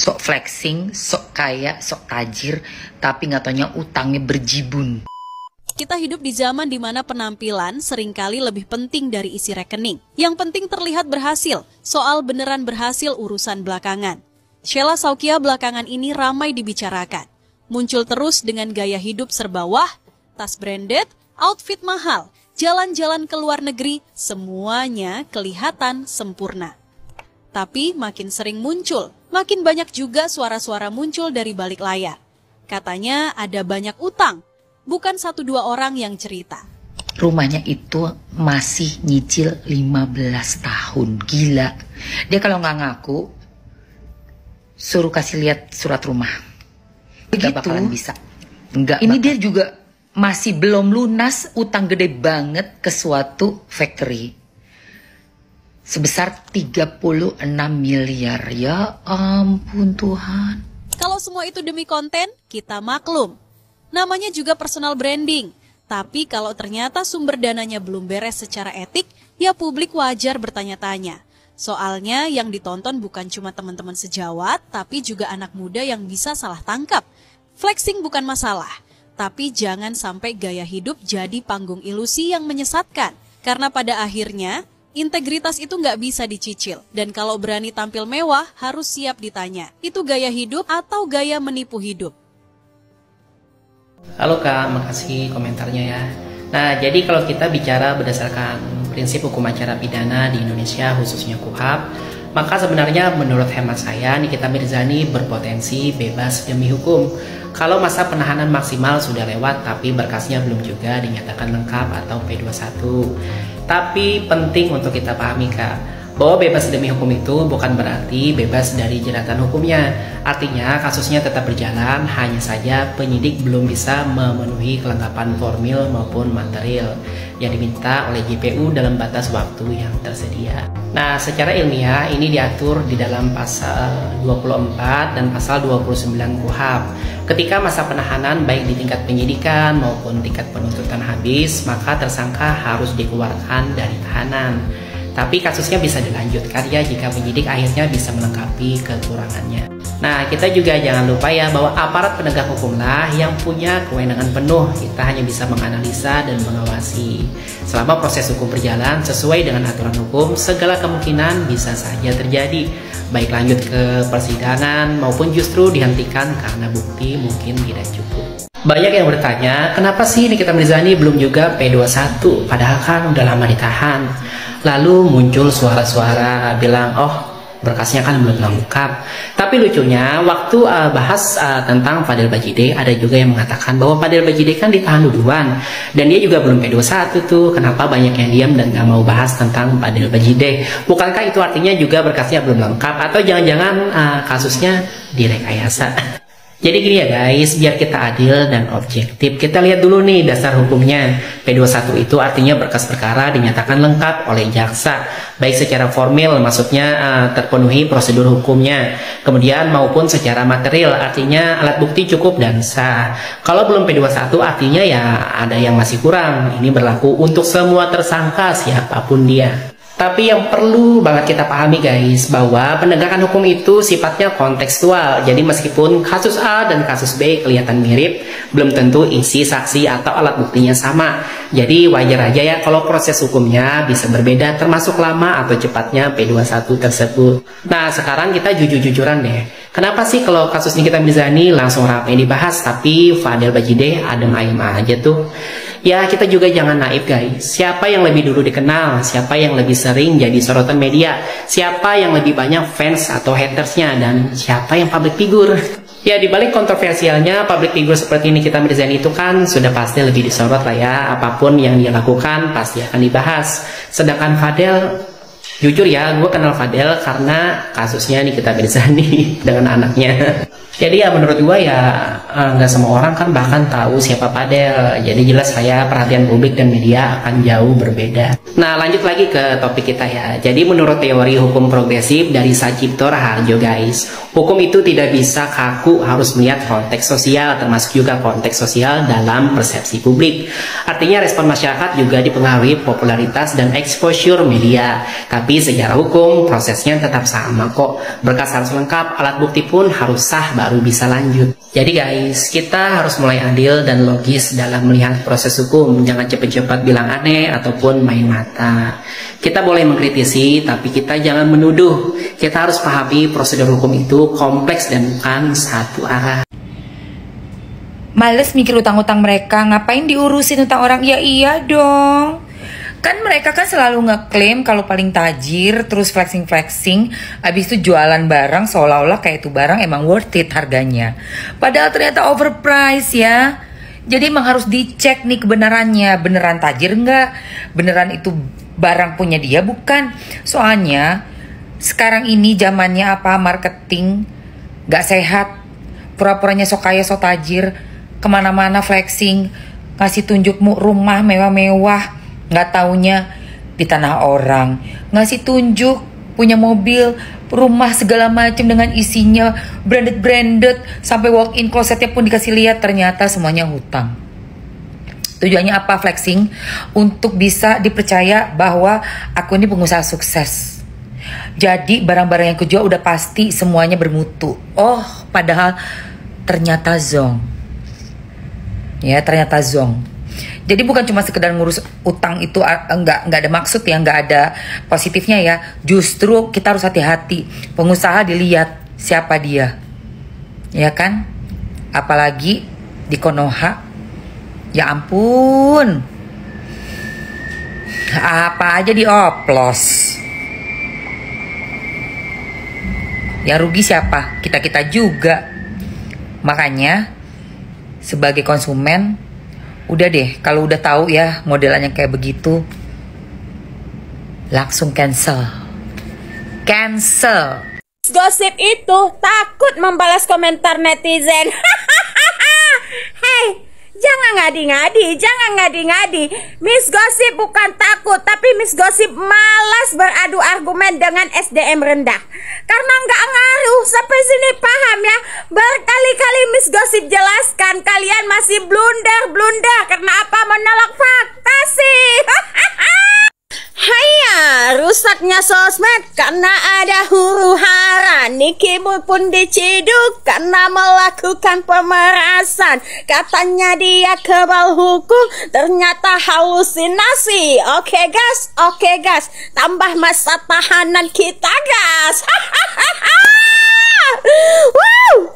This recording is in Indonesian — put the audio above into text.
sok flexing, sok kaya, sok tajir, tapi nggak taunya utangnya berjibun. Kita hidup di zaman di mana penampilan seringkali lebih penting dari isi rekening. Yang penting terlihat berhasil, soal beneran berhasil urusan belakangan. Sheila Saukia belakangan ini ramai dibicarakan. Muncul terus dengan gaya hidup serba wah, tas branded, outfit mahal, jalan-jalan ke luar negeri, semuanya kelihatan sempurna. Tapi makin sering muncul, makin banyak juga suara-suara muncul dari balik layar. Katanya ada banyak utang. Bukan 1-2 orang yang cerita. Rumahnya itu masih nyicil 15 tahun. Gila. Dia kalau nggak ngaku, suruh kasih lihat surat rumah. Nggak bakalan bisa. Enggak. Ini dia juga masih belum lunas utang gede banget ke suatu factory. Sebesar 36 miliar. Ya ampun Tuhan. Kalau semua itu demi konten, kita maklum. Namanya juga personal branding. Tapi kalau ternyata sumber dananya belum beres secara etik, ya publik wajar bertanya-tanya. Soalnya yang ditonton bukan cuma teman-teman sejawat, tapi juga anak muda yang bisa salah tangkap. Flexing bukan masalah, tapi jangan sampai gaya hidup jadi panggung ilusi yang menyesatkan. Karena pada akhirnya, integritas itu nggak bisa dicicil. Dan kalau berani tampil mewah, harus siap ditanya. Itu gaya hidup atau gaya menipu hidup? Halo Kak, makasih komentarnya ya. Nah, jadi kalau kita bicara berdasarkan prinsip hukum acara pidana di Indonesia, khususnya KUHP, maka sebenarnya menurut hemat saya, Nikita Mirzani berpotensi bebas demi hukum. Kalau masa penahanan maksimal sudah lewat, tapi berkasnya belum juga dinyatakan lengkap atau P21. Tapi penting untuk kita pahami Kak, bahwa bebas demi hukum itu bukan berarti bebas dari jeratan hukumnya. Artinya kasusnya tetap berjalan, hanya saja penyidik belum bisa memenuhi kelengkapan formil maupun material yang diminta oleh JPU dalam batas waktu yang tersedia. Nah, secara ilmiah ini diatur di dalam pasal 24 dan pasal 29 KUHP. Ketika masa penahanan baik di tingkat penyidikan maupun tingkat penuntutan habis, maka tersangka harus dikeluarkan dari tahanan. Tapi kasusnya bisa dilanjutkan ya jika penyidik akhirnya bisa melengkapi kekurangannya. Nah, kita juga jangan lupa ya bahwa aparat penegak hukumlah yang punya kewenangan penuh. Kita hanya bisa menganalisa dan mengawasi. Selama proses hukum berjalan sesuai dengan aturan hukum, segala kemungkinan bisa saja terjadi. Baik lanjut ke persidangan maupun justru dihentikan karena bukti mungkin tidak cukup. Banyak yang bertanya, kenapa sih Nikita Mirzani belum juga P21? Padahal kan udah lama ditahan. Lalu muncul suara-suara bilang, oh berkasnya kan belum lengkap. Tapi lucunya waktu bahas tentang Fadel Bajide, ada juga yang mengatakan bahwa Fadel Bajide kan ditahan duluan dan dia juga belum P21 tuh. Kenapa banyak yang diam dan gak mau bahas tentang Fadel Bajide? Bukankah itu artinya juga berkasnya belum lengkap? Atau jangan-jangan kasusnya direkayasa? Jadi gini ya guys, biar kita adil dan objektif, kita lihat dulu nih dasar hukumnya. P21 itu artinya berkas perkara dinyatakan lengkap oleh jaksa, baik secara formil, maksudnya terpenuhi prosedur hukumnya, kemudian maupun secara material, artinya alat bukti cukup dan sah. Kalau belum P21 artinya ya ada yang masih kurang. Ini berlaku untuk semua tersangka siapapun dia. Tapi yang perlu banget kita pahami guys, bahwa penegakan hukum itu sifatnya kontekstual. Jadi meskipun kasus A dan kasus B kelihatan mirip, belum tentu isi saksi atau alat buktinya sama. Jadi wajar aja ya kalau proses hukumnya bisa berbeda, termasuk lama atau cepatnya P21 tersebut. Nah, sekarang kita jujur-jujuran deh. Kenapa sih kalau kasus Nikita Mirzani langsung ramai dibahas, tapi Fadel Bajide adem ayem aja tuh? Ya, kita juga jangan naif guys. Siapa yang lebih dulu dikenal? Siapa yang lebih sering jadi sorotan media? Siapa yang lebih banyak fans atau hatersnya? Dan siapa yang public figure? Ya, dibalik kontroversialnya public figure seperti Nikita Mirzani itu kan sudah pasti lebih disorot lah ya. Apapun yang dia lakukan pasti akan dibahas. Sedangkan Fadel, jujur ya, gue kenal Fadel karena kasusnya Nikita Mirzani dengan anaknya. Jadi ya menurut gue ya nggak semua orang kan bahkan tahu siapa Fadel. Jadi jelas saya perhatian publik dan media akan jauh berbeda. Nah, lanjut lagi ke topik kita ya. Jadi menurut teori hukum progresif dari Sacipto Raharjo guys, hukum itu tidak bisa kaku, harus melihat konteks sosial, termasuk juga konteks sosial dalam persepsi publik. Artinya respon masyarakat juga dipengaruhi popularitas dan exposure media. Tapi secara hukum prosesnya tetap sama kok. Berkas harus lengkap, alat bukti pun harus sah baru bisa lanjut. Jadi guys, kita harus mulai adil dan logis dalam melihat proses hukum. Jangan cepat-cepat bilang aneh ataupun main mata. Kita boleh mengkritisi, tapi kita jangan menuduh. Kita harus pahami prosedur hukum itu kompleks dan bukan satu arah. Males mikir utang-utang mereka, ngapain diurusin utang orang? Ya iya dong. Kan mereka kan selalu ngeklaim kalau paling tajir, terus flexing-flexing, abis itu jualan barang seolah-olah kayak itu barang emang worth it harganya. Padahal ternyata overpriced ya. Jadi emang harus dicek nih kebenarannya, beneran tajir nggak? Beneran itu barang punya dia bukan? Soalnya sekarang ini zamannya apa, marketing nggak sehat, pura-puranya sok kaya sok tajir, kemana-mana flexing, ngasih tunjuk rumah mewah-mewah. Nggak taunya di tanah orang, ngasih tunjuk punya mobil, rumah segala macam dengan isinya branded, sampai walk-in closetnya pun dikasih lihat, ternyata semuanya hutang. Tujuannya apa? Flexing untuk bisa dipercaya bahwa aku ini pengusaha sukses. Jadi barang-barang yang kujual udah pasti semuanya bermutu. Oh, padahal ternyata zong. Ya, ternyata zong. Jadi bukan cuma sekedar ngurus utang itu nggak ada maksud ya, nggak ada positifnya ya. Justru kita harus hati-hati. Pengusaha dilihat siapa dia, ya kan? Apalagi di Konoha, ya ampun, apa aja dioplos. Yang rugi siapa? Kita juga. Makanya sebagai konsumen, udah deh, kalau udah tahu ya modelannya kayak begitu, langsung cancel. Gosip itu takut membalas komentar netizen. Hei, jangan ngadi-ngadi. Miss Gosip bukan takut, tapi Miss Gosip malas beradu argumen dengan SDM rendah. Karena nggak ngaruh, sampai sini paham ya. Berkali-kali Miss Gosip jelaskan, kalian masih blunder. Karena apa? Menolak fakta sih. Haya, rusaknya sosmed karena ada huru-hara. Niki pun diciduk karena melakukan pemerasan. Katanya dia kebal hukum, ternyata halusinasi. Oke gas, tambah masa tahanan kita gas. Wow.